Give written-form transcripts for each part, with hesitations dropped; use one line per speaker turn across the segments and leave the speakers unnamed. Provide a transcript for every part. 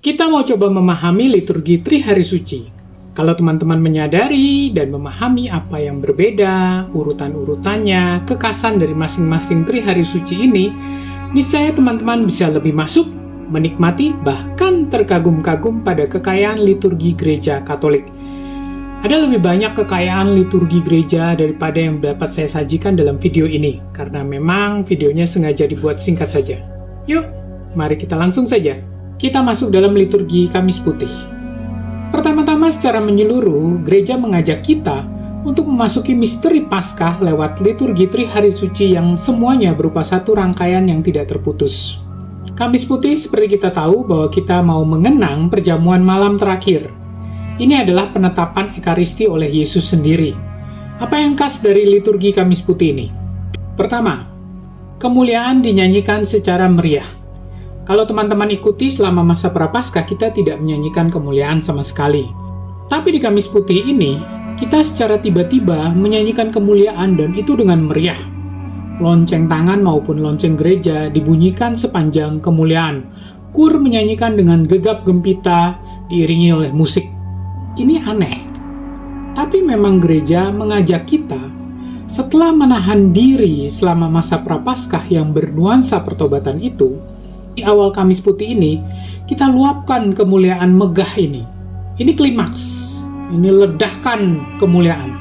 Kita mau coba memahami liturgi Tri Hari Suci. Kalau teman-teman menyadari dan memahami apa yang berbeda, urutan-urutannya, kekasan dari masing-masing Tri Hari Suci ini, niscaya teman-teman bisa lebih masuk, menikmati, bahkan terkagum-kagum pada kekayaan liturgi gereja Katolik. Ada lebih banyak kekayaan liturgi gereja daripada yang dapat saya sajikan dalam video ini, karena memang videonya sengaja dibuat singkat saja. Yuk, mari kita langsung saja. Kita masuk dalam liturgi Kamis Putih. Pertama-tama secara menyeluruh, gereja mengajak kita untuk memasuki misteri Paskah lewat liturgi Tri Hari Suci yang semuanya berupa satu rangkaian yang tidak terputus. Kamis Putih seperti kita tahu bahwa kita mau mengenang perjamuan malam terakhir. Ini adalah penetapan Ekaristi oleh Yesus sendiri. Apa yang khas dari liturgi Kamis Putih ini? Pertama, kemuliaan dinyanyikan secara meriah. Kalau teman-teman ikuti selama masa Prapaskah, kita tidak menyanyikan kemuliaan sama sekali. Tapi di Kamis Putih ini, kita secara tiba-tiba menyanyikan kemuliaan dan itu dengan meriah. Lonceng tangan maupun lonceng gereja dibunyikan sepanjang kemuliaan. Kur menyanyikan dengan gegap gempita, diiringi oleh musik. Ini aneh. Tapi memang gereja mengajak kita, setelah menahan diri selama masa Prapaskah yang bernuansa pertobatan itu, di awal Kamis Putih ini, kita luapkan kemuliaan megah ini. Ini klimaks, ini ledakan kemuliaan.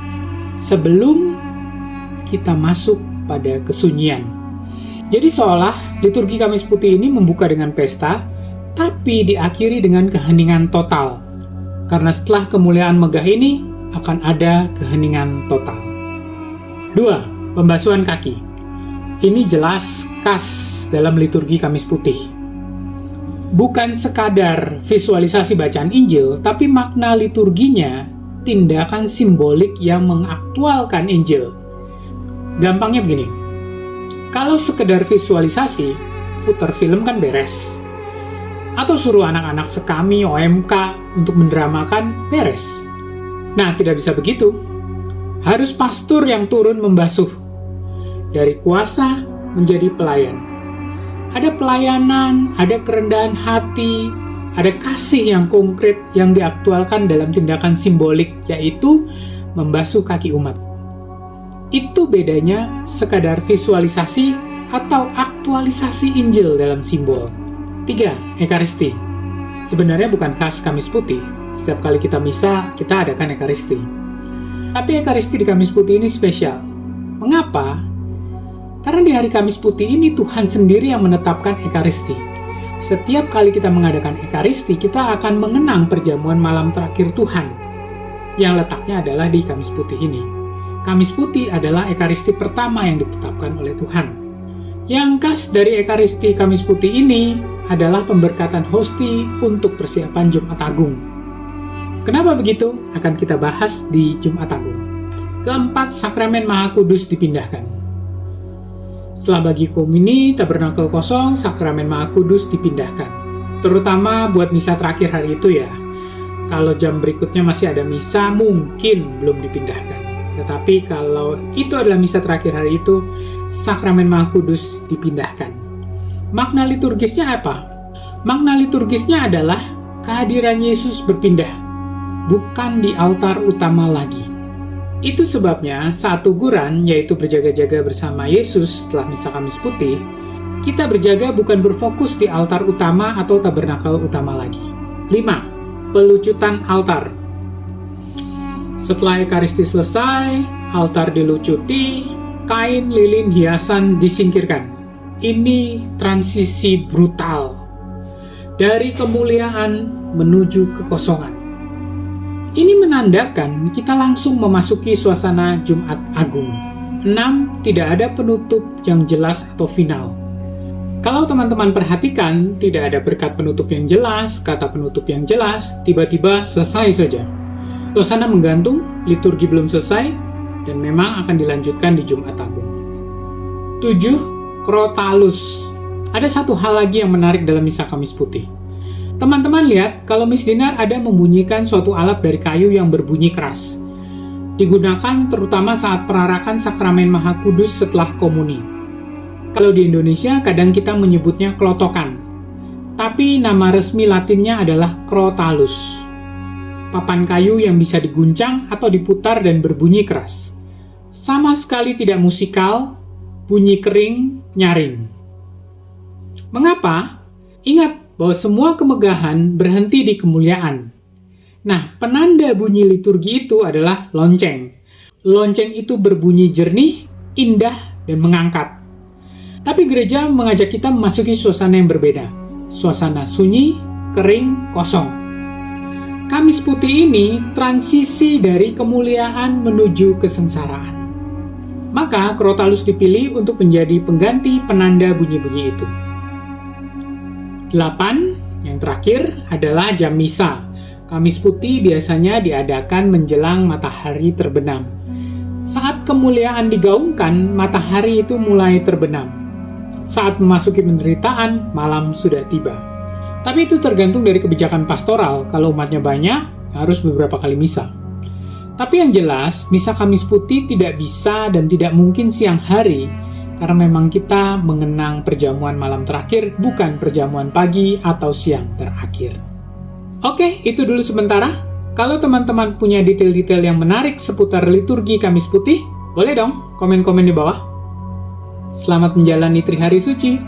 Sebelum kita masuk pada kesunyian. Jadi seolah liturgi Kamis Putih ini membuka dengan pesta, tapi diakhiri dengan keheningan total. Karena setelah kemuliaan megah ini, akan ada keheningan total. 2. Pembasuhan kaki. Ini jelas khas dalam liturgi Kamis Putih. Bukan sekadar visualisasi bacaan Injil, tapi makna liturginya tindakan simbolik yang mengaktualkan Injil. Gampangnya begini, kalau sekedar visualisasi, putar film kan beres. Atau suruh anak-anak sekami OMK untuk mendramakan, beres. Nah, tidak bisa begitu. Harus pastor yang turun membasuh. Dari kuasa menjadi pelayan. Ada pelayanan, ada kerendahan hati, ada kasih yang konkret yang diaktualkan dalam tindakan simbolik, yaitu membasuh kaki umat. Itu bedanya sekadar visualisasi atau aktualisasi Injil dalam simbol. 3. Ekaristi. Sebenarnya bukan khas Kamis Putih. Setiap kali kita misa, kita adakan Ekaristi. Tapi Ekaristi di Kamis Putih ini spesial. Mengapa? Karena di hari Kamis Putih ini Tuhan sendiri yang menetapkan Ekaristi. Setiap kali kita mengadakan Ekaristi, kita akan mengenang perjamuan malam terakhir Tuhan, yang letaknya adalah di Kamis Putih ini. Kamis Putih adalah Ekaristi pertama yang ditetapkan oleh Tuhan. Yang khas dari Ekaristi Kamis Putih ini adalah pemberkatan hosti untuk persiapan Jumat Agung. Kenapa begitu? Akan kita bahas di Jumat Agung. Keempat, sakramen Maha Kudus dipindahkan. Setelah bagi komuni, tabernakel kosong, sakramen Maha Kudus dipindahkan. Terutama buat misa terakhir hari itu ya. Kalau jam berikutnya masih ada misa, mungkin belum dipindahkan. Tetapi kalau itu adalah misa terakhir hari itu, sakramen Maha Kudus dipindahkan. Makna liturgisnya apa? Makna liturgisnya adalah kehadiran Yesus berpindah, bukan di altar utama lagi. Itu sebabnya saat teguran, yaitu berjaga-jaga bersama Yesus setelah misa Kamis Putih, kita berjaga bukan berfokus di altar utama atau tabernakel utama lagi. 5. Pelucutan altar. Setelah Ekaristi selesai, altar dilucuti, kain, lilin, hiasan disingkirkan. Ini transisi brutal. Dari kemuliaan menuju kekosongan. Ini menandakan kita langsung memasuki suasana Jumat Agung. 6. Tidak ada penutup yang jelas atau final. Kalau teman-teman perhatikan, tidak ada berkat penutup yang jelas, kata penutup yang jelas, tiba-tiba selesai saja. Suasana menggantung, liturgi belum selesai, dan memang akan dilanjutkan di Jumat Agung. 7. Krotalus. Ada satu hal lagi yang menarik dalam misa Kamis Putih. Teman-teman lihat, kalau Miss Dinar ada membunyikan suatu alat dari kayu yang berbunyi keras. Digunakan terutama saat perarakan sakramen Maha Kudus setelah komuni. Kalau di Indonesia, kadang kita menyebutnya klotokan. tapi nama resmi Latinnya adalah Crotalus. Papan kayu yang bisa diguncang atau diputar dan berbunyi keras. Sama sekali tidak musikal, bunyi kering, nyaring. Mengapa? Ingat bahwa semua kemegahan berhenti di kemuliaan. Nah, penanda bunyi liturgi itu adalah lonceng. Lonceng itu berbunyi jernih, indah, dan mengangkat. Tapi gereja mengajak kita memasuki suasana yang berbeda. Suasana sunyi, kering, kosong. Kamis Putih ini transisi dari kemuliaan menuju kesengsaraan. Maka Crotalus dipilih untuk menjadi pengganti penanda bunyi-bunyi itu. 8. Yang terakhir adalah jam misa. Kamis Putih biasanya diadakan menjelang matahari terbenam. Saat kemuliaan digaungkan, matahari itu mulai terbenam. Saat memasuki penderitaan, malam sudah tiba. Tapi itu tergantung dari kebijakan pastoral. Kalau umatnya banyak, harus beberapa kali misa. Tapi yang jelas, misa Kamis Putih tidak bisa dan tidak mungkin siang hari, karena memang kita mengenang perjamuan malam terakhir, bukan perjamuan pagi atau siang terakhir. Oke, itu dulu sementara. Kalau teman-teman punya detail-detail yang menarik seputar liturgi Kamis Putih, boleh dong komen-komen di bawah. Selamat menjalani Trihari Suci.